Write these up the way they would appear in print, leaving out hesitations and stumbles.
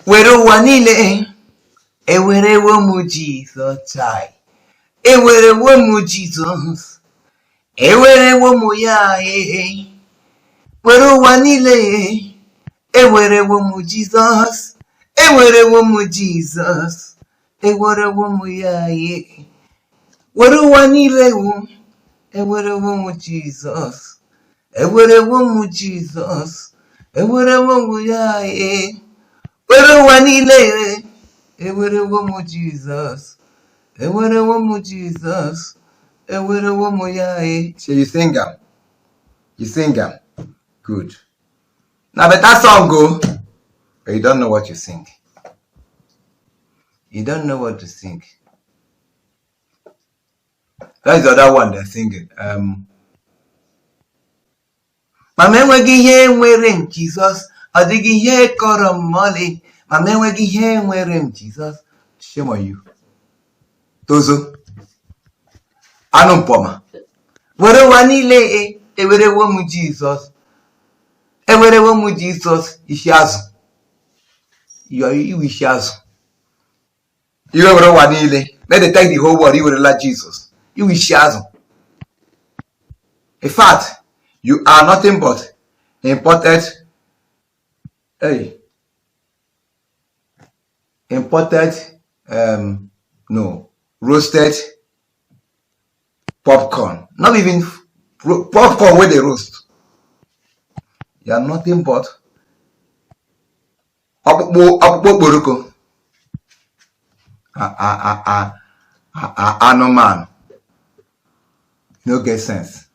were ụwa niile ewerewo m Jizọs chai, ewerewo m Jizọs, ewerewo m ya were ụwa niile ewerewo m Jizọs, ewerewo m Jizọs, ewerewo m ya were ụwa niile ewerewo m Jizọs, ewerewo m Jizọs, ewerewo m ya were ụwa niile ewerewo m Jizọs, ewerewo m Jizọs, ewerewo m ya So you sing am. You sing am. Good. Now better song go. But you don't know what you sing. You don't know what to sing. That's the other one they're singing. Mama enweghị ihe nwere m Jizọs, ọ dịghị ihe kọrọ m mọlị. Mama enweghị ihe nwere m Jizọs. Shame on you. Tozo. Anụ mpọma. Were ụwa niile ewerewo m Jizọs. Ewerewo m Jizọs isi azụ. Iwu isi azụ. Iwe were ụwa niile. Let them take the whole world. Iwe like Jesus. Iwu isi azụ. In fact, you are nothing but imported roasted popcorn. Not even popcorn where they roast. You are nothing but okpokporoko. No man. No get sense.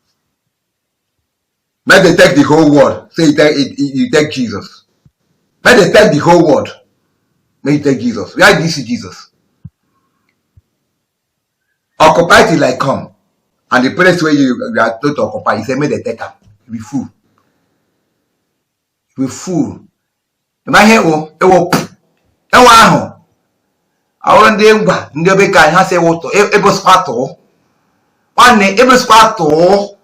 Let them take the whole world. Say you take Jesus. Let them take the whole world. Let you take Jesus. Where do you see Jesus? Occupy till I come. And the place where you are told to occupy, you say, may they take him. You be fool. You be fool. My hair will I want the Ndebeka has a water, able squatto. One name, able squatto.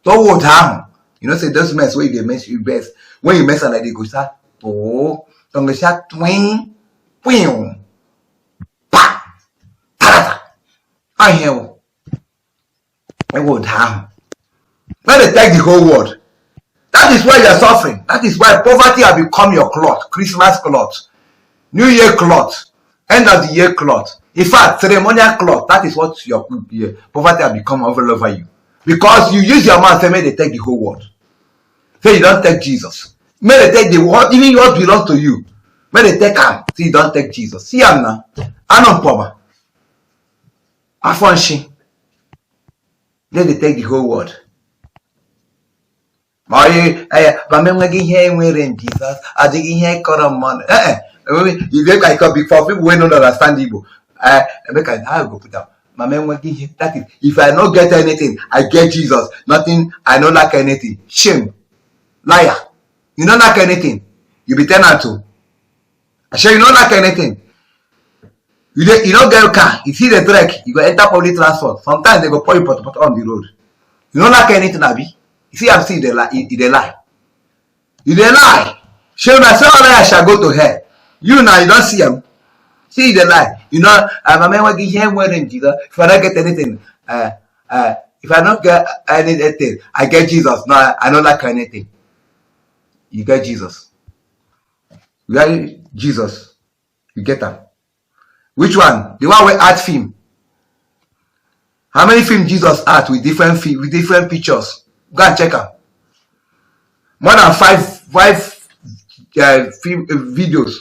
Toward ham. You know, say those mess where they mess you best. When you mess like they go start, don't go start twing, ping, pa, tarata. I hear. I would harm. When they take the whole world, that is why you are suffering. That is why poverty has become your cloth, Christmas cloth, New Year cloth, end of the year cloth. In fact, ceremonial cloth. That is what your poverty has become all over you, because you use your mouth and may they take the whole world. Say you don't take Jesus. May they take the world, even what belongs to you. May they take him. See you don't take Jesus. See him now. Anon poma. Afonshi. Let they take the whole world. But enweghị ihe nwere m Jesus, adịghị ihe kọrọ m mmanụ. You make like before people who don't understand Igbo. I go put down. That is, if I don't get anything, I get Jesus. Nothing, I don't like anything. Shame. Liar. You don't like anything. You be tenant to. I say you don't like anything. You don't get a car. You see the trek, you go enter public transport. Sometimes they go pour you pot on the road. You don't like anything, Abi. You see, I'm seeing they lie. They lie. You they lie. Show me, say I shall go to hell. You now, you don't see them. See the lie. You know, I'm a man working here wearing Jesus. If I don't get anything, if I don't get anything, I get Jesus. No, I don't like anything. You get Jesus. You get Jesus. You get them. Which one? The one we art film. How many films Jesus art with different pictures? Go and check them. More than five videos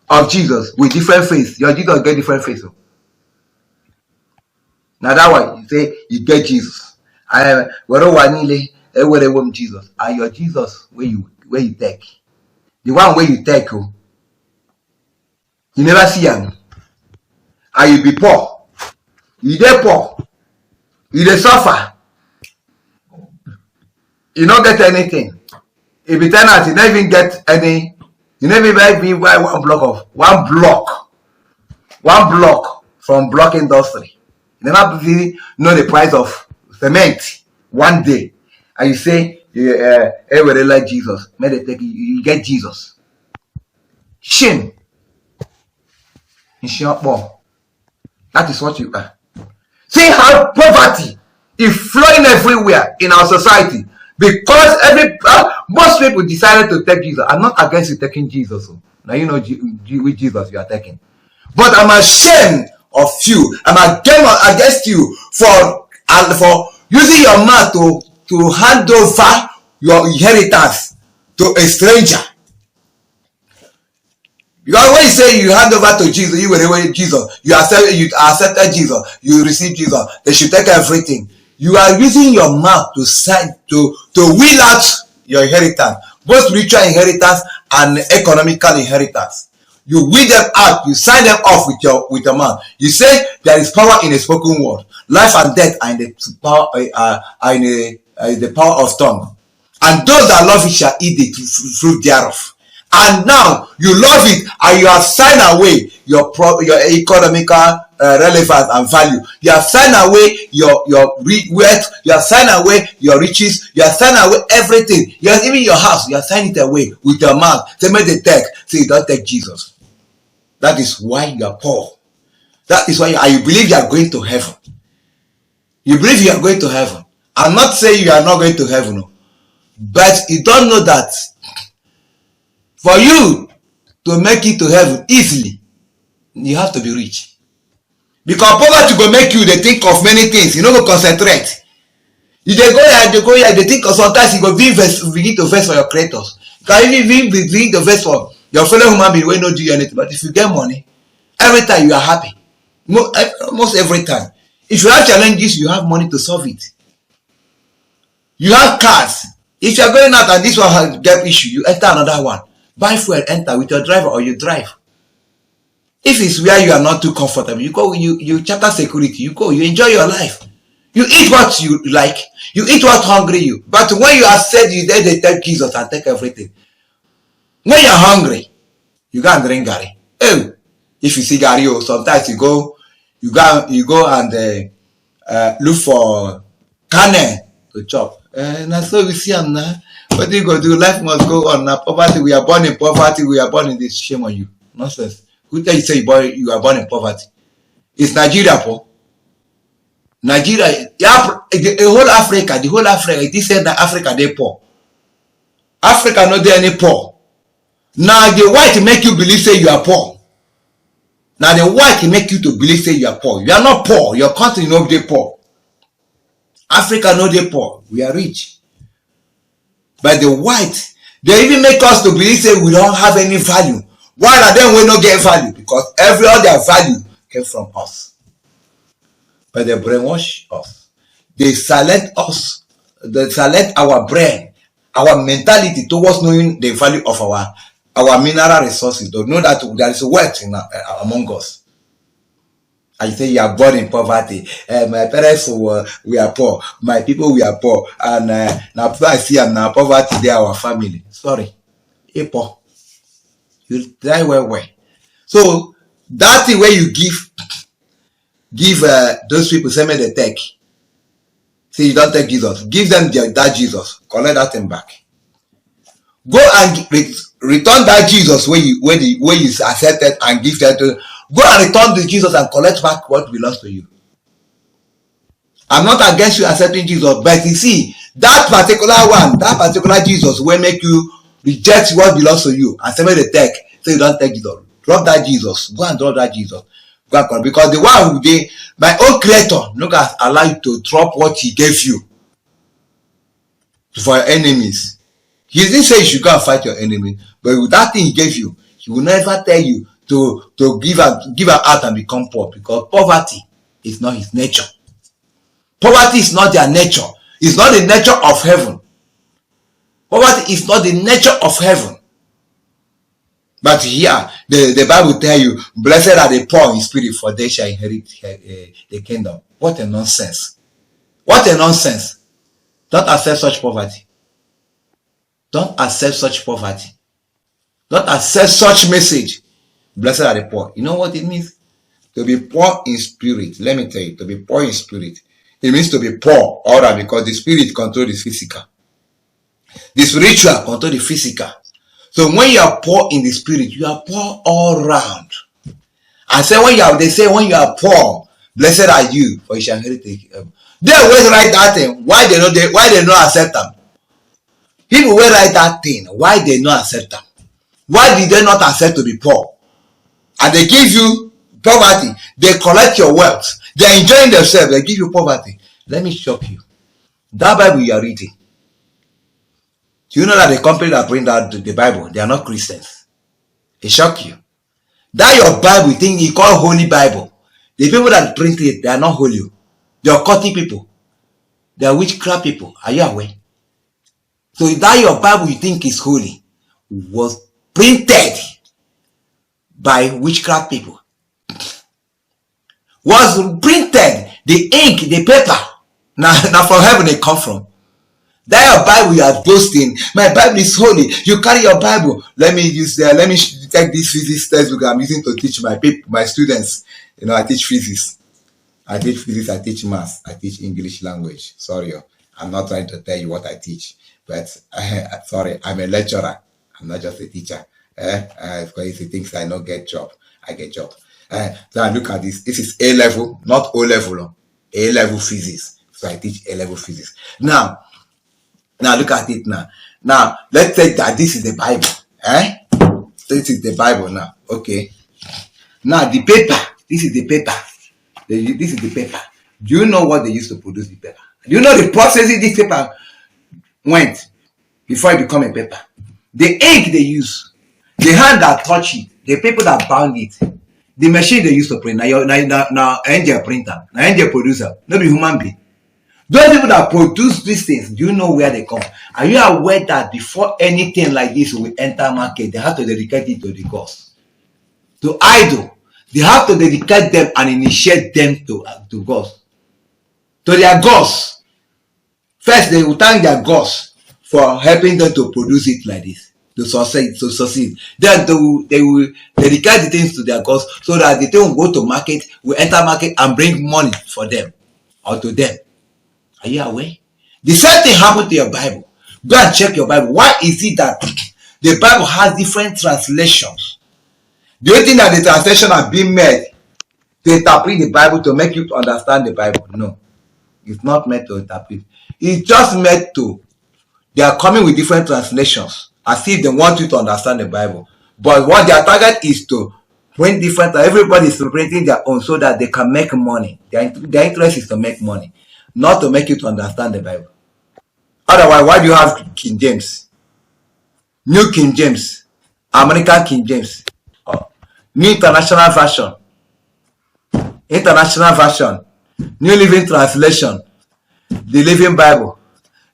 of Jesus with different face. Your Jesus get different face. Now that one, you say you get Jesus. Jesus. And your Jesus where you take. The one where you take, you never see him. And you be poor. You dey poor. You dey suffer. You don't get anything. If you turn out, you don't even get any. You never even buy one block from block industry. You never really know the price of cement one day. And you say, everybody like Jesus. May they take you get Jesus. Shame. That is what you are. See how poverty is flowing everywhere in our society because most people decided to take Jesus. I'm not against you taking Jesus. Now you know which Jesus you are taking. But I'm ashamed of you. I'm against you for using your mouth to hand over your inheritance to a stranger. Because when you say you hand over to Jesus, you will away Jesus, you accepted Jesus, you received Jesus, they should take everything. You are using your mouth to wheel out your inheritance, both spiritual inheritance and economical inheritance. You wheel them out, you sign them off with your mouth. You say there is power in a spoken word. Life and death are in the power of tongue. And those that love it shall eat the fruit thereof. And now you love it and you have signed away your economical relevance and value. You have signed away your wealth. You have signed away your riches. You have signed away everything. You have even your house. You have signed it away with your mouth. Say make the take. Say you don't take Jesus. That is why you are poor. That is why you believe you are going to heaven. You believe you are going to heaven. I'm not saying you are not going to heaven, no. But you don't know that for you to make it to heaven easily, you have to be rich. Because poverty will make you think of many things. You don't go concentrate. You go here, they think of sometimes you go begin to verse for your creators. You can even begin to verse for your fellow human being will not do anything. But if you get money, every time you are happy. Almost every time. If you have challenges, you have money to solve it. You have cars. If you are going out and this one has get issue, you enter another one. Buy fuel, enter with your driver or you drive. If it's where you are not too comfortable, you go, you charter security, you go, you enjoy your life. You eat what you like, you eat what hungry you. But when you are said you there, they take Jesus and take everything. When you're hungry, you go and drink Gary. Oh, if you see Gary, sometimes you go and look for cane to chop. And so we see them now. What you go do? Life must go on. Now poverty, we are born in poverty, we are born in this. Shame on you. Nonsense. Who tell you say you are born in poverty? It's Nigeria, poor. Nigeria, the whole Africa, this said that Africa they poor. Africa not there any poor. Now the white make you believe say you are poor. Now the white make you to believe say you are poor. You are not poor. Your country no they poor. Africa no they poor. We are rich. But the white, they even make us to believe say we don't have any value. Why are them we not get value? Because every other value came from us. But they brainwash us. They silence us. They silence our brain, our mentality towards knowing the value of our mineral resources. They know that there is wealth among us. I say you are born in poverty. My parents we are poor. My people we are poor. And now I see and now poverty they are our family. Sorry, you poor. You die well. So that thing where you give those people say me they take. See you don't take Jesus. Give them that Jesus. Collect that thing back. Go and return that Jesus where you accepted and give that to. Go and return to Jesus and collect back what belongs to you. I'm not against you accepting Jesus, but you see, that particular Jesus will make you reject what belongs to you and say, the take, so you don't take Jesus. Drop that Jesus. Go and drop that Jesus. Go and because the one who gave, my own creator, not going to allow you to drop what he gave you for your enemies. He didn't say you should go and fight your enemy, but with that thing he gave you, he will never tell you to give out and become poor, because poverty is not his nature. Poverty is not their nature. It's not the nature of heaven. Poverty is not the nature of heaven. But here, the Bible tell you, blessed are the poor in spirit, for they shall inherit the kingdom. What a nonsense. What a nonsense. Don't accept such poverty. Don't accept such poverty. Don't accept such message. Blessed are the poor. You know what it means? To be poor in spirit. Let me tell you, to be poor in spirit. It means to be poor, alright, because the spirit controls the physical. The spiritual controls the physical. So when you are poor in the spirit, you are poor all round. And say they say when you are poor, blessed are you, for you shall inherit the heaven. They always write that thing. Why they not accept them? People will write that thing. Why they not accept them? Why did they not accept to be poor? And they give you poverty. They collect your wealth. They're enjoying themselves. They give you poverty. Let me shock you. That Bible you are reading. Do you know that the company that print out the Bible, they are not Christians? It shock you. That your Bible thing you call Holy Bible. The people that print it, they are not holy. They are occultic people. They are witchcraft people. Are you aware? So that your Bible you think is holy was printed by witchcraft people. Was printed, the ink, the paper. Now from heaven they come from. That your Bible you are boasting. My Bible is holy. You carry your Bible. Let me take this physics textbook I'm using to teach my students. You know, I teach physics. I teach math. I teach English language. Sorry, I'm not trying to tell you what I teach. But sorry, I'm a lecturer. I'm not just a teacher. Because he thinks I don't get job. I get job. Now look at this. This is A level, not O level. A level physics. So I teach A level physics. Now look at it now. Now let's take that this is the Bible. This is the Bible now. Okay. Now the paper. This is the paper. This is the paper. Do you know what they used to produce the paper? Do you know the process this paper went before it become a paper? The ink they use, the hand that touch it, the people that bound it, the machine they used to print. Now angel printer, now angel producer, not be human being. Those people that produce these things, do you know where they come? Are you aware that before anything like this will enter market, they have to dedicate it to the gods, to idol? They have to dedicate them and initiate them to gods, to their gods. First, they will thank their gods for helping them to produce it like this, to succeed. Then they will dedicate the things to their gods so that the thing will go to market, will enter market and bring money for them or to them. Are you aware? The same thing happened to your Bible. Go and check your Bible. Why is it that the Bible has different translations? Do you think that the translation has been made to interpret the Bible to make you to understand the Bible? No. It's not meant to interpret. It's just meant to. They are coming with different translations as if they want you to understand the Bible. But what their target is to print different. Everybody is printing their own so that they can make money. Their interest is to make money, not to make you to understand the Bible. Otherwise, why do you have King James? New King James, American King James, New International Version, New Living Translation, the Living Bible,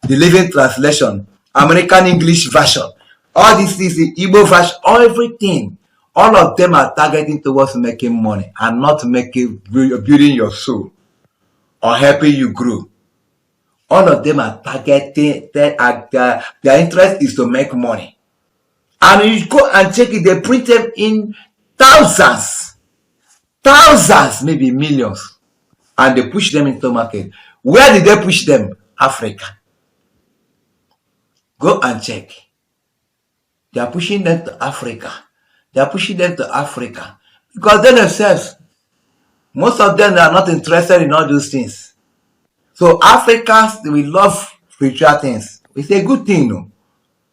the Living Translation, American English Version. All these things, the Igbo version, everything. All of them are targeting towards making money and not building your soul or helping you grow. All of them are targeting, their interest is to make money. And you go and check it, they print them in thousands, maybe millions, and they push them into market. Where did they push them? Africa. Go and check. They are pushing them to Africa. Because they themselves, most of them are not interested in all those things. So Africans, we love spiritual things. It's a good thing, no?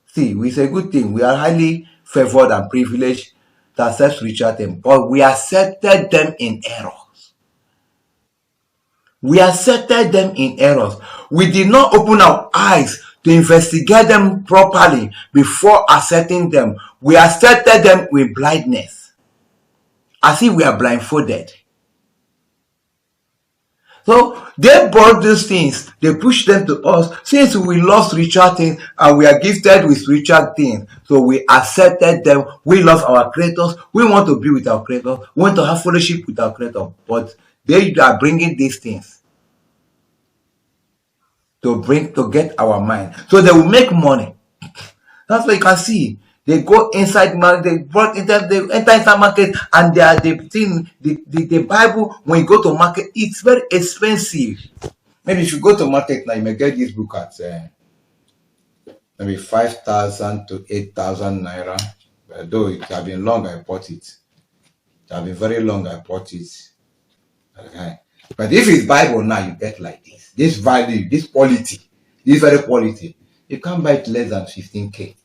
See, it's a good thing. We are highly favored and privileged to accept spiritual things, but we accepted them in errors. We did not open our eyes to investigate them properly before accepting them. We accepted them with blindness, as if we are blindfolded. So they brought these things, they pushed them to us. Since we love spiritual things and we are gifted with spiritual things, so we accepted them. We love our creators. We want to be with our creator. We want to have fellowship with our creator. But they are bringing these things to get our mind, so they will make money. That's why you can see they go inside market, they enter inside market, and the Bible, when you go to market, it's very expensive. Maybe if you go to market now, you may get this book at maybe 5,000 to 8,000 naira. Though it has been long, I bought it. It have been very long. I bought it. Okay. But if it's Bible now, you get like this. This value, this quality, this very quality. You can't buy it less than 15K.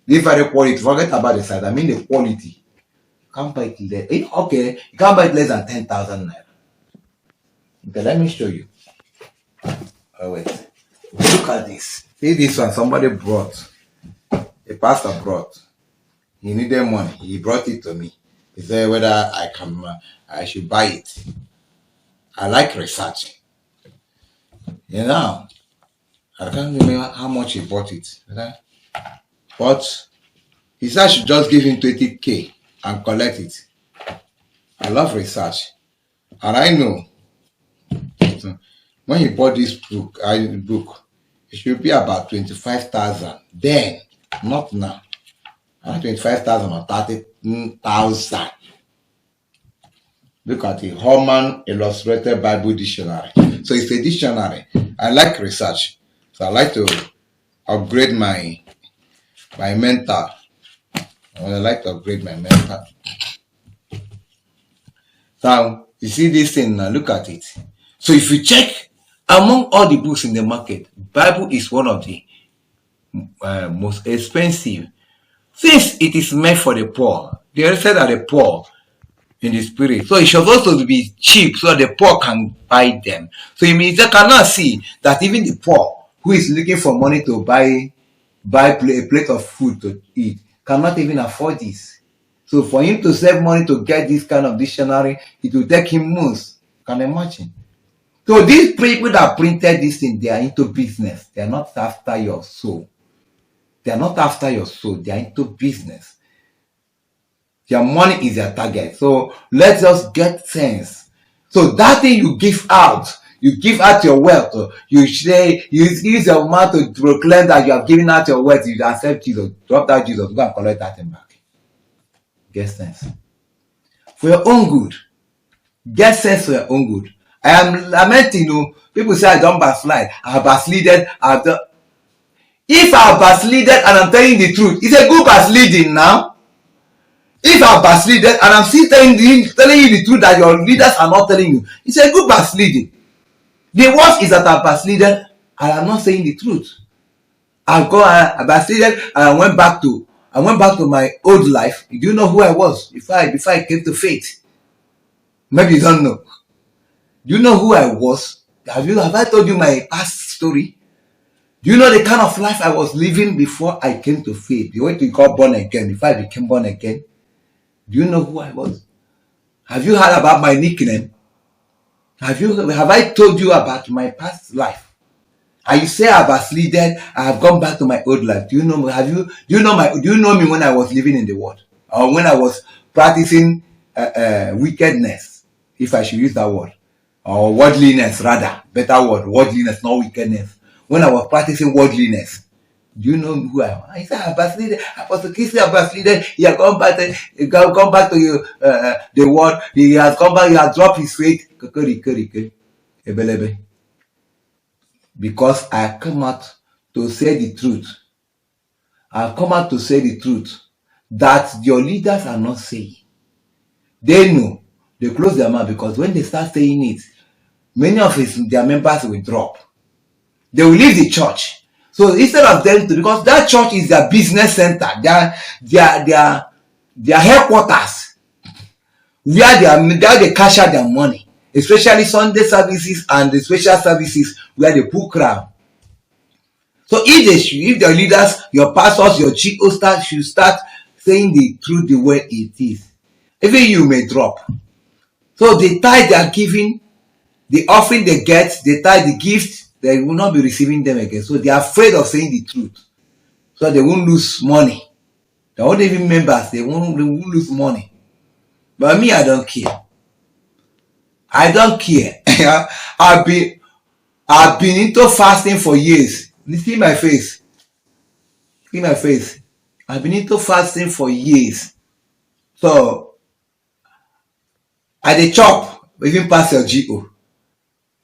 This very quality, forget about the size. I mean the quality. You can't buy it less. Okay, you can't buy it less than 10,000 naira. Okay, let me show you. Oh wait. Look at this. See this one, somebody brought. A pastor brought. He needed money. He brought it to me. He said whether I should buy it. I like research. You know, I can't remember how much he bought it. Okay? But he said I should just give him 20K and collect it. I love research. And I know when he bought this book, it should be about 25,000. Then, not now. 25,000 or 30,000. Look at the Holman Illustrated Bible Dictionary. So it's a dictionary. I like research. So I like to upgrade my mental. I like to upgrade my mental. So you see this thing now, look at it. So if you check among all the books in the market, Bible is one of the most expensive. Since it is meant for the poor, they said that the poor in the spirit. So it should also be cheap so the poor can buy them. So it means they cannot see that even the poor who is looking for money to buy a plate of food to eat cannot even afford this. So for him to save money to get this kind of dictionary, it will take him months. Can you imagine? So these people that printed this thing, they are into business. They are not after your soul. They are not after your soul. They are into business. Their money is their target. So let's just get sense. So that thing you give out your wealth. You say, you use your mouth to proclaim that you have given out your wealth. You accept Jesus. Drop that Jesus. Go and collect that thing back. Get sense. For your own good. Get sense for your own good. I am lamenting, people say I don't backslide. I have backslided. If I have backslided and I'm telling the truth, it's a good backsliding now. If I have backslided and I'm still telling you the truth that your leaders are not telling you, it's a good backsliding. The worst is that I backslided and I'm not saying the truth. I backslided and I went back to my old life. Do you know who I was before I came to faith? Maybe you don't know. Do you know who I was? Have I told you my past story? Do you know the kind of life I was living before I came to faith? The way we got born again, before I became born again? Do you know who I was? Have you heard about my nickname? Have I told you about my past life? And you say I've backslided, I have gone back to my old life. Do you know me? Do you know me when I was living in the world? Or when I was practicing wickedness, if I should use that word? Or worldliness, rather. Better word, worldliness, not wickedness. When I was practicing worldliness, do you know who I am? I said, I backslided. Apostle Kingsley, I backslided. He has gone back to the world. He has come back. He has dropped his faith. Because I come out to say the truth. I have come out to say the truth that your leaders are not saying. They know. They close their mouth because when they start saying it, many of their members will drop. They will leave the church. So instead of them to, because that church is their business center, their headquarters, where they cash out their money, especially Sunday services and the special services where they put crowd. So if the leaders, your pastors, your GO should start saying the truth the way it is, even you may drop. So the tithe they are giving, the offering they get, the tithe, the gift, they will not be receiving them again. So they are afraid of saying the truth. So they won't lose money. They won't even members, they won't lose money. But me, I don't care. I don't care. I've been into fasting for years. You see my face. See my face. I've been into fasting for years. So I dey chop, even pass your GO.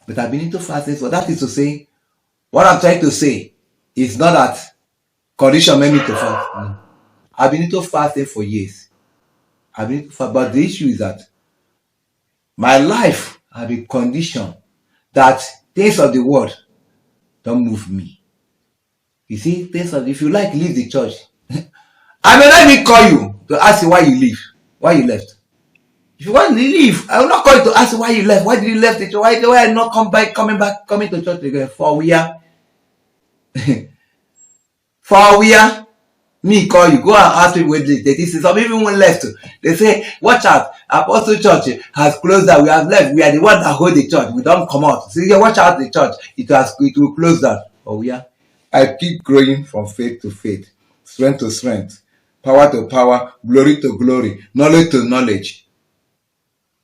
But I've been into fasting. So that is to say, what I'm trying to say is not that condition made me to fast. No. I've been into fasting for years. I've been far, but the issue is that my life has been conditioned that things of the world don't move me. You see, things of, if you like, leave the church. I may not even call you to ask you why you leave, why you left. If you want to leave, I will not call you to ask you why you left. Why did you left the church? Why I not coming to church again? For we are me call you, go and ask people where they see some even one left. They say, watch out, Apostle Church has closed down. We have left. We are the ones that hold the church. We don't come out. So you watch out the church. It will close down. Oh yeah. I keep growing from faith to faith, strength to strength, power to power, glory to glory, knowledge to knowledge.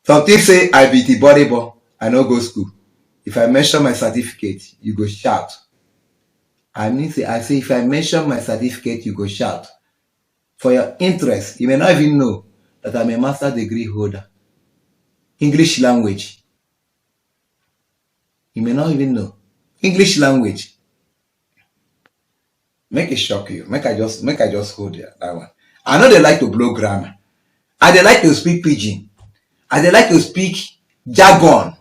Some people say I be the body, but I no go school. If I mention my certificate, you go shout. I say if I mention my certificate, you go shout. For your interest, you may not even know that I'm a master degree holder. English language. You may not even know. English language. Make it shock you. Make I just hold that one. I know they like to blow grammar. And they like to speak pidgin. And they like to speak jargon.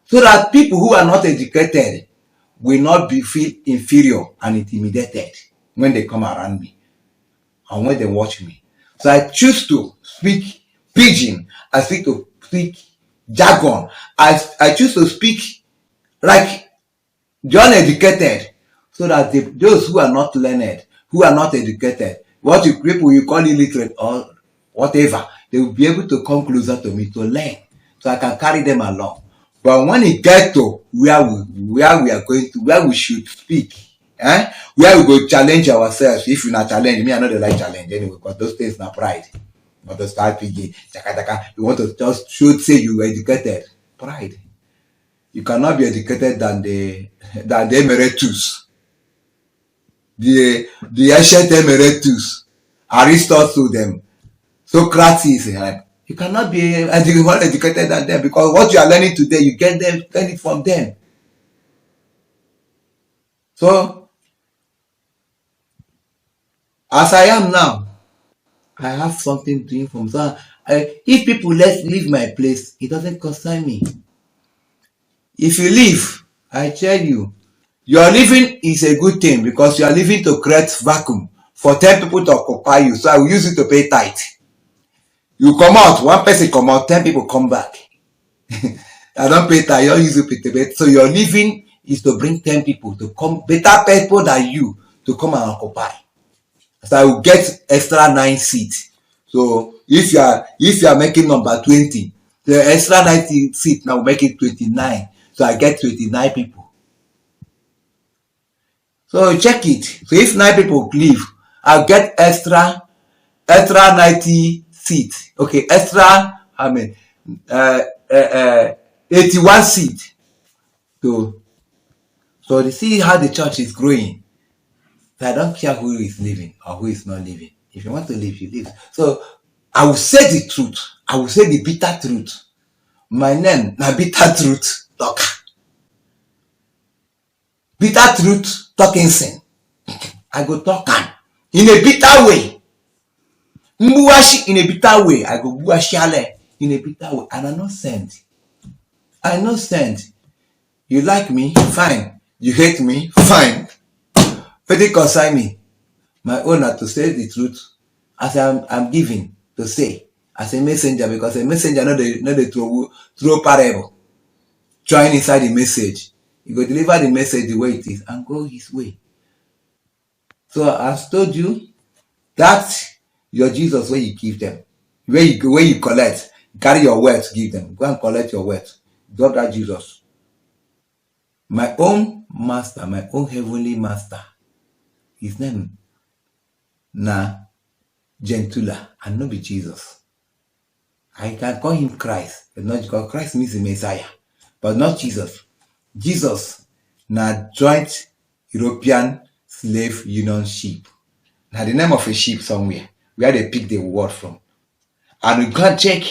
So that people who are not educated will not feel inferior and intimidated when they come around me and when they watch me. So I choose to speak pidgin. I speak jargon. I choose to speak like the uneducated, so that those who are not learned, who are not educated, people you call illiterate or whatever, they will be able to come closer to me to learn, so I can carry them along. But when it gets to where we are going to, where we should speak, where we go challenge ourselves. If you not challenge me, I know they like challenge anyway, because those things not pride. But to start picking, you want to just should say you were educated. Pride. You cannot be educated than the emeritus. The ancient emeritus. Aristotle them. Socrates. You cannot be more educated than them, because what you are learning today, you learn it from them. So, as I am now, I have something to inform. So, if people leave my place, it doesn't concern me. If you leave, I tell you, your leaving is a good thing, because you are leaving to create vacuum for 10 people to occupy you. So I will use it to pay tithe. You come out, one person come out, 10 people come back. I don't pay tithe, you don't use it to pay. So your leaving is to bring 10 people to come, better people than you, to come and occupy. So I will get extra 9 seats. So if you are making number 20, the extra 90 seats now will make it 29. So I get 29 people. So check it. So if 9 people leave, I'll get extra 90 seats. Okay, extra 81 seats. So you see how the church is growing. So I don't care who is leaving or who is not leaving. If you want to leave, you leave. So I will say the truth. I will say the bitter truth. My name na bitter truth talker. Bitter truth talking sin. I go talk in a bitter way. Mbuashi in a bitter way. I go buashiale in a bitter way. And I'm not sent. I'm not sent. You like me? Fine. You hate me? Fine. But it concern me. My owner to say the truth as I'm giving to say as a messenger, because a messenger not the throw parable. Trying inside the message. You go deliver the message the way it is and go his way. So I've told you that your Jesus where you give them. Where you collect. Carry your wealth, give them. Go and collect your wealth. God that Jesus. My own master, my own heavenly master. His name na Gentula, and not be Jesus. I can call him Christ, but not because Christ means the Messiah, but not Jesus. Jesus na joint European slave union ship. Now the name of a ship somewhere where they pick the word from, and you can check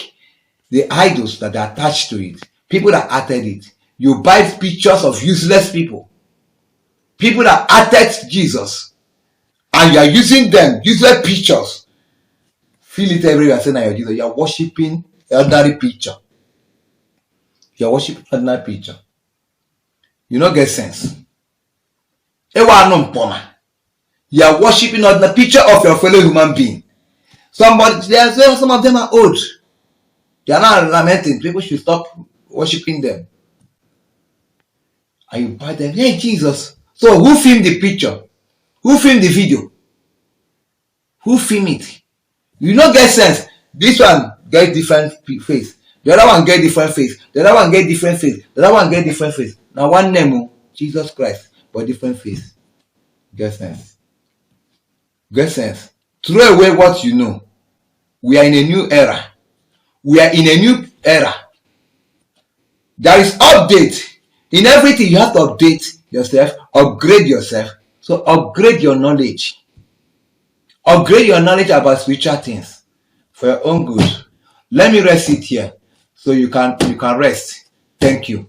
the idols that are attached to it. People that added it. You buy pictures of useless people. People that added Jesus. And you are using them, useless pictures, Feel it everywhere. Say now you're Jesus. You're worshiping ordinary picture. You're worshiping ordinary picture. You don't get sense. You are worshiping ordinary picture of your fellow human being. Some of them are old. They are not lamenting. People should stop worshiping them. And you buy them. Hey, Jesus. So who filmed the picture? Who filmed the video? Who filmed it? You don't get sense. This one get different face. The other one get different face. The other one get different face. The other one get different face. Now one name, Jesus Christ, but different face. Get sense. Get sense. Throw away what you know. We are in a new era. We are in a new era. There is update. In everything, you have to update yourself, upgrade yourself. So upgrade your knowledge. Upgrade your knowledge about spiritual things for your own good. Let me rest it here so you can rest. Thank you.